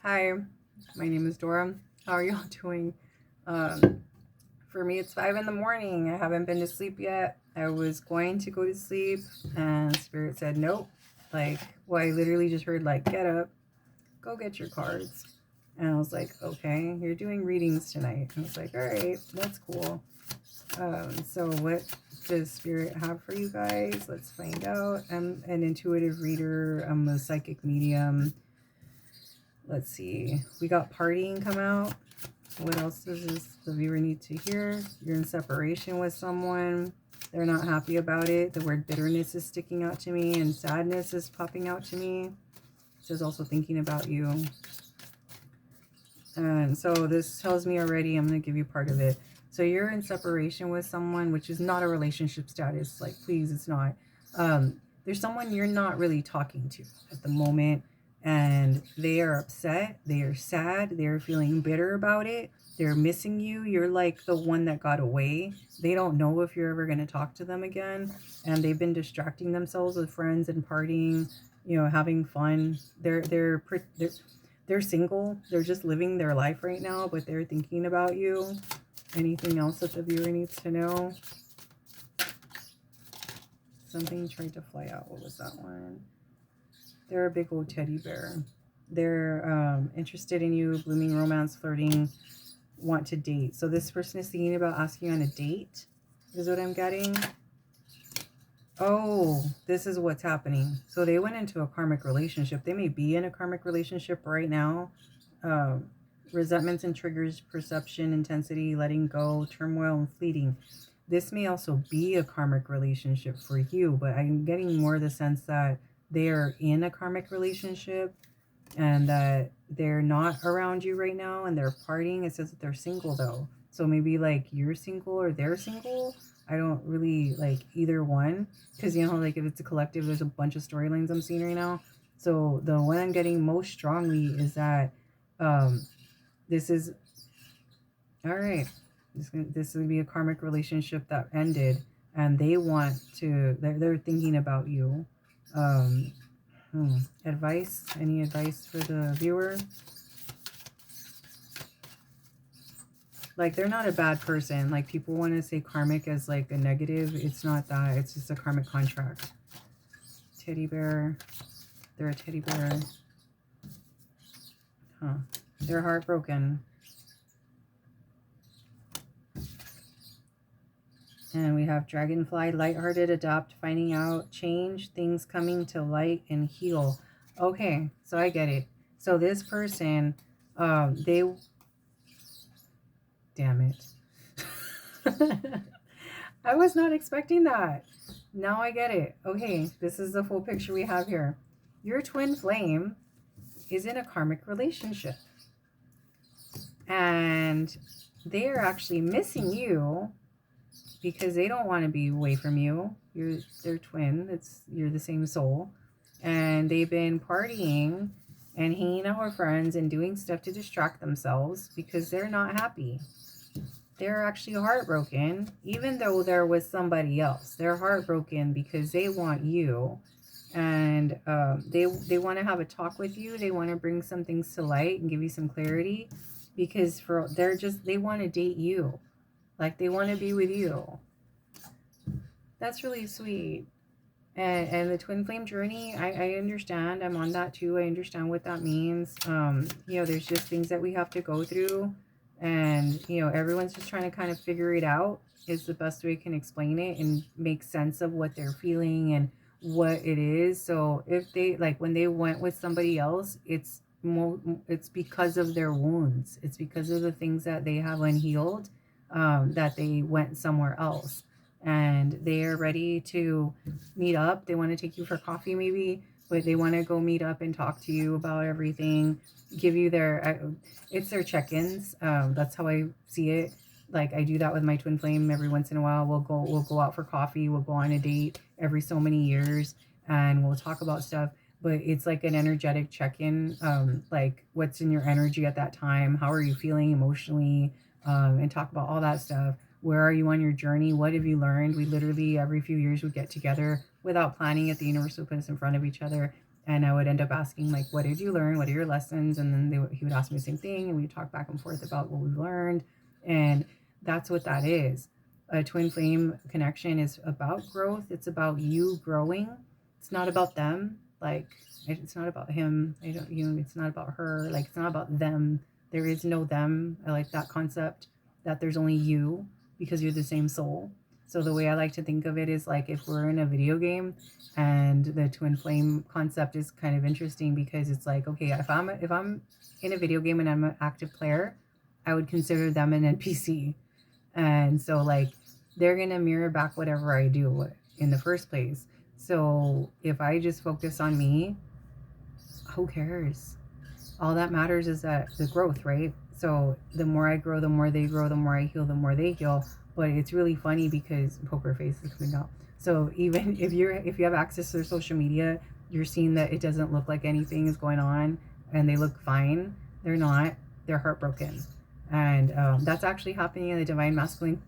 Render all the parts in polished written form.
Hi, my name is Dora. How are y'all doing? Um, for me, it's 5 in the morning. I haven't been to sleep yet. I was going to go to sleep, and Spirit said nope. Like, well, I literally just heard, like, get up, go get your cards. And I was like, okay, you're doing readings tonight. And I was like, all right, that's cool. So, what does Spirit have for you guys? Let's find out. I'm an intuitive reader, I'm a psychic medium. Let's see. We got partying come out. What else does the viewer need to hear? You're in separation with someone. They're not happy about it. The word bitterness is sticking out to me and sadness is popping out to me. It says also thinking about you. And so this tells me already, I'm going to give you part of it. So you're in separation with someone, which is not a relationship status. Like, please, it's not. There's someone you're not really talking to at the moment, and they are upset. They are sad. They're feeling bitter about it. They're missing you. You're like the one that got away. They don't know if you're ever going to talk to them again. And they've been distracting themselves with friends and partying, having fun. They're single. They're just living their life right now, but they're thinking about you. Anything else that the viewer needs to know? Something tried to fly out. What was that one? They're a big old teddy bear. They're interested in you, blooming romance, flirting, want to date. So this person is thinking about asking you on a date, is what I'm getting. Oh, this is what's happening. So they went into a karmic relationship. They may be in a karmic relationship right now. Resentments and triggers, perception, intensity, letting go, turmoil, and fleeting. This may also be a karmic relationship for you, but I'm getting more the sense that they're in a karmic relationship and that they're not around you right now and they're partying. It says that they're single though. So maybe like you're single or they're single. I don't really like either one because like if it's a collective, there's a bunch of storylines I'm seeing right now. So the one I'm getting most strongly is that this is all right. This would be a karmic relationship that ended, and they want to. They're thinking about you. Um, Advice? Any advice for the viewer? Like they're not a bad person. Like people want to say karmic as like a negative. It's not that. It's just a karmic contract. Teddy bear. They're a teddy bear. Huh. They're heartbroken. And we have dragonfly, lighthearted, adopt, finding out, change, things coming to light, and heal. Okay, so I get it. So this person, they, damn it. I was not expecting that. Now I get it. Okay, this is the full picture we have here. Your twin flame is in a karmic relationship. And they are actually missing you because they don't want to be away from you. You're their twin. You're the same soul. And they've been partying and hanging out with friends and doing stuff to distract themselves because they're not happy. They're actually heartbroken, even though they're with somebody else. They're heartbroken because they want you, and they want to have a talk with you. They want to bring some things to light and give you some clarity, because they want to date you, like they want to be with you. That's really sweet. And the twin flame journey, I understand. I'm on that too. I understand what that means. There's just things that we have to go through, and everyone's just trying to kind of figure it out is the best way I can explain it and make sense of what they're feeling and what it is. So if they like when they went with somebody else, it's because of their wounds. It's because of the things that they have unhealed, that they went somewhere else, and they are ready to meet up. They want to take you for coffee maybe, but they want to go meet up and talk to you about everything, give you it's their check-ins. That's how I see it. Like I do that with my twin flame every once in a while. We'll go out for coffee, we'll go on a date every so many years, and we'll talk about stuff. But it's like an energetic check-in, like what's in your energy at that time, how are you feeling emotionally, and talk about all that stuff. Where are you on your journey? What have you learned? We literally every few years would get together without planning it. The universe would put us in front of each other And I would end up asking, like, what did you learn? What are your lessons? And then he would ask me the same thing, and we'd talk back and forth about what we learned. And that's what that is. A twin flame connection is about growth. It's about you growing. It's not about them. Like, it's not about him. I don't, it's not about her. Like, it's not about them. There is no them. I like that concept, that there's only you, because you're the same soul. So the way I like to think of it is like if we're in a video game, and the twin flame concept is kind of interesting, because it's like, okay, if I'm in a video game and I'm an active player, I would consider them an NPC. And so like they're going to mirror back whatever I do in the first place. So if I just focus on me, who cares? All that matters is that the growth, right? So the more I grow, the more they grow, the more I heal, the more they heal. But it's really funny because poker face is coming out. So even if you have access to their social media, you're seeing that it doesn't look like anything is going on, and they look fine. They're not. They're heartbroken, and that's actually happening in the Divine Masculine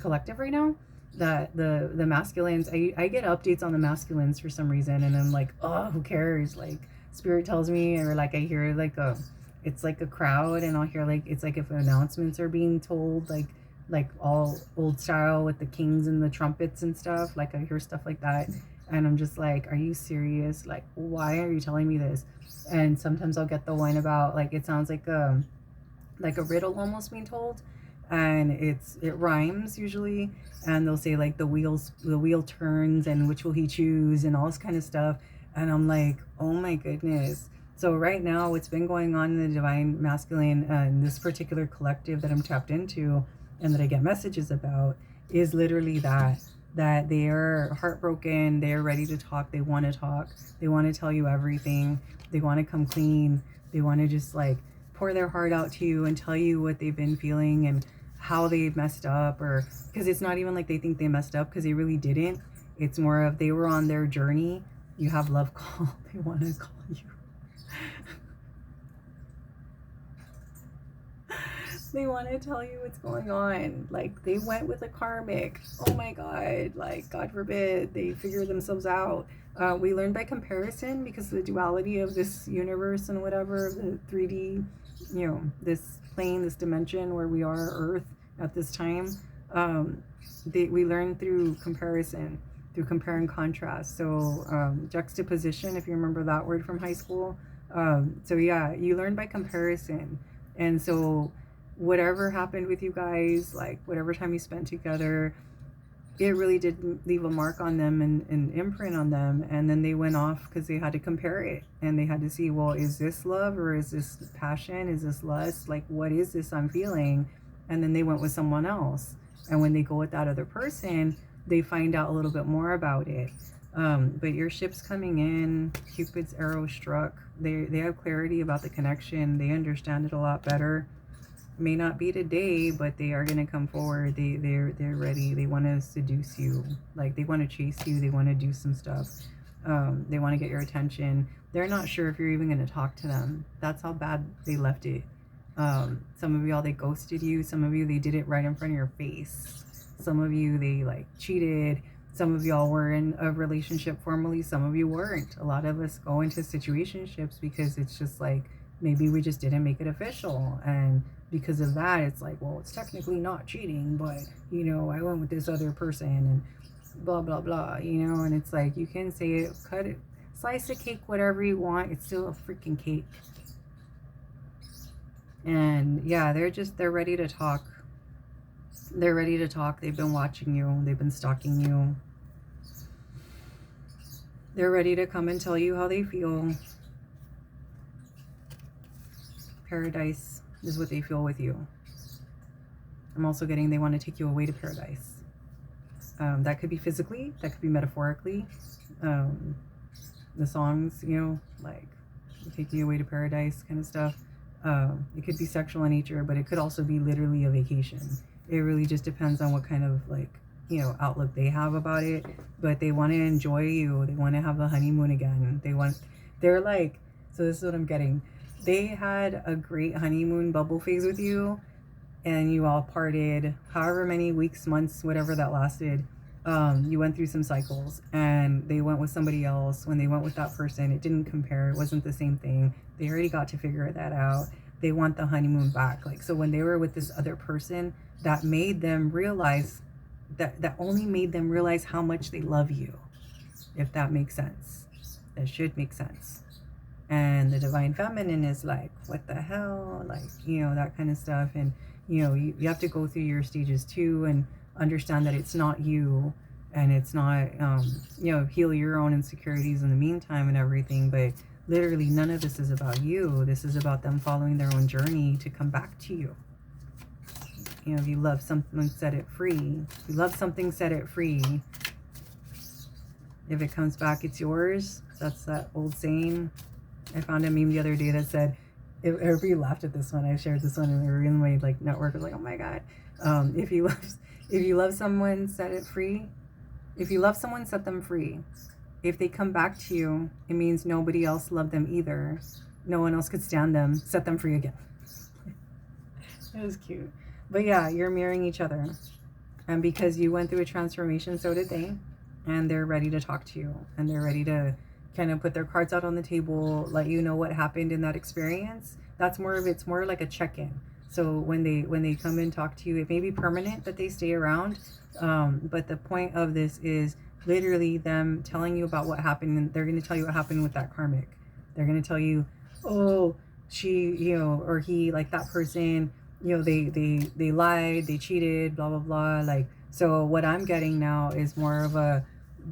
Collective right now. That the masculines, I get updates on the masculines for some reason, and I'm like, oh, who cares? Like Spirit tells me, or like I hear like it's like a crowd, and I'll hear like it's like if announcements are being told, like all old style with the kings and the trumpets and stuff. Like I hear stuff like that, and I'm just like, are you serious? Like, why are you telling me this? And sometimes I'll get the one about like it sounds like a riddle almost being told, and it rhymes usually, and they'll say like the wheel turns, and which will he choose, and all this kind of stuff. And I'm like, oh my goodness. So right now what's been going on in the Divine Masculine, in this particular collective that I'm tapped into and that I get messages about, is literally that they are heartbroken, they are ready to talk, they want to talk, they want to tell you everything, they want to come clean, they want to just like pour their heart out to you and tell you what they've been feeling and how they messed up. Or because it's not even like they think they messed up, because they really didn't. It's more of they were on their journey. You have love call, they want to call you. They want to tell you what's going on. Like they went with a karmic. Oh my God, like God forbid they figure themselves out. We learn by comparison, because the duality of this universe and whatever, the 3D, this plane, this dimension where we are, Earth at this time, we learn through comparison, through compare and contrast. So juxtaposition, if you remember that word from high school. So yeah, you learn by comparison. And so whatever happened with you guys, like whatever time you spent together, it really did leave a mark on them and imprint on them. And then they went off because they had to compare it, and they had to see, well, is this love, or is this passion? Is this lust? Like, what is this I'm feeling? And then they went with someone else. And when they go with that other person, they find out a little bit more about it. But your ship's coming in, Cupid's arrow struck. They have clarity about the connection. They understand it a lot better. May not be today, but they are going to come forward. They're ready. They want to seduce you. Like they want to chase you. They want to do some stuff. They want to get your attention. They're not sure if you're even going to talk to them. That's how bad they left it. Some of y'all, they ghosted you. Some of you, they did it right in front of your face. Some of you, they like cheated. Some of y'all were in a relationship formally. Some of you weren't. A lot of us go into situationships because it's just like, maybe we just didn't make it official. And because of that, it's like, well, it's technically not cheating, but, I went with this other person and blah, blah, blah, and it's like, you can say it, cut it, slice the cake, whatever you want. It's still a freaking cake. And yeah, they're ready to talk. They're ready to talk. They've been watching you. They've been stalking you. They're ready to come and tell you how they feel. Paradise is what they feel with you. I'm also getting they want to take you away to paradise. That could be physically, that could be metaphorically. The songs, like taking you away to paradise kind of stuff. It could be sexual in nature, but it could also be literally a vacation. It really just depends on what kind of outlook they have about it. But they want to enjoy you. They want to have a honeymoon again. They're like, so this is what I'm getting. They had a great honeymoon bubble phase with you, and you all parted however many weeks, months, whatever that lasted. you went through some cycles, and they went with somebody else. When they went with that person, it didn't compare, it wasn't the same thing. They already got to figure that out. They want the honeymoon back. Like, so when they were with this other person, that made them realize, that only made them realize how much they love you, if that makes sense. That should make sense. And the divine feminine is like, what the hell, like, that kind of stuff. And you have to go through your stages too, and understand that it's not you, and it's not heal your own insecurities in the meantime and everything. But literally none of this is about you. This is about them following their own journey to come back to you. If you love something, set it free. If you love something, set it free. If it comes back, it's yours. That's that old saying. I found a meme the other day that said, everybody laughed at this one. I shared this one in my network. I was like, oh my God. If you love someone, set it free. If you love someone, set them free. If they come back to you, it means nobody else loved them either. No one else could stand them. Set them free again. It was cute. But yeah, you're mirroring each other. And because you went through a transformation, so did they. And they're ready to talk to you. And they're ready to kind of put their cards out on the table, let you know what happened in that experience. It's more like a check-in. So when they come and talk to you, it may be permanent that they stay around. But the point of this is literally them telling you about what happened. And they're going to tell you what happened with that karmic. They're going to tell you, oh, she, or he, like that person, they lied, they cheated, blah, blah, blah. Like, so what I'm getting now is more of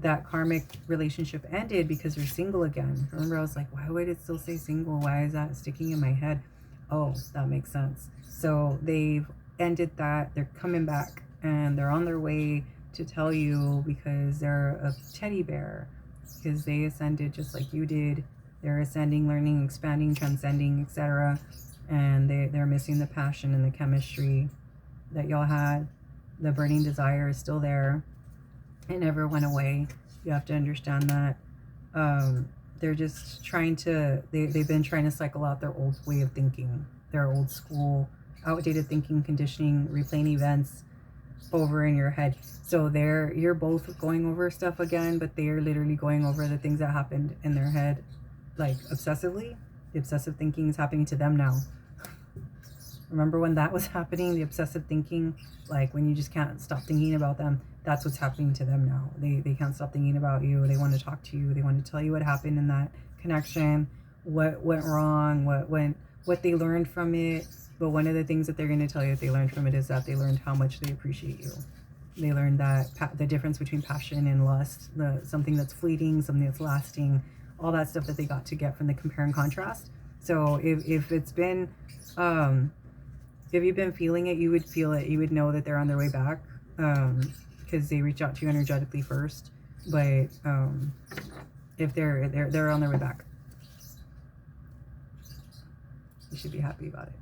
that karmic relationship ended because you're single again. Remember, I was like, why would it still say single? Why is that sticking in my head? Oh, that makes sense. So they've ended that. They're coming back, and they're on their way to tell you, because they're a teddy bear, because they ascended just like you did. They're ascending, learning, expanding, transcending, etc. And they're missing the passion and the chemistry that y'all had. The burning desire is still there. It never went away. You have to understand that. They're just trying to, they've been trying to cycle out their old way of thinking, their old school, outdated thinking, conditioning, replaying events over in your head. So you're both going over stuff again, but they're literally going over the things that happened in their head, like obsessively. The obsessive thinking is happening to them now. Remember when that was happening, the obsessive thinking, like when you just can't stop thinking about them, that's what's happening to them now. They can't stop thinking about you. They want to talk to you. They want to tell you what happened in that connection, what went wrong, what they learned from it. But one of the things that they're going to tell you that they learned from it is that they learned how much they appreciate you. They learned that the difference between passion and lust, something that's fleeting, something that's lasting, all that stuff that they got to get from the compare and contrast. So if it's been, if you've been feeling it, you would feel it. You would know that they're on their way back, because they reach out to you energetically first. But if they're on their way back, you should be happy about it.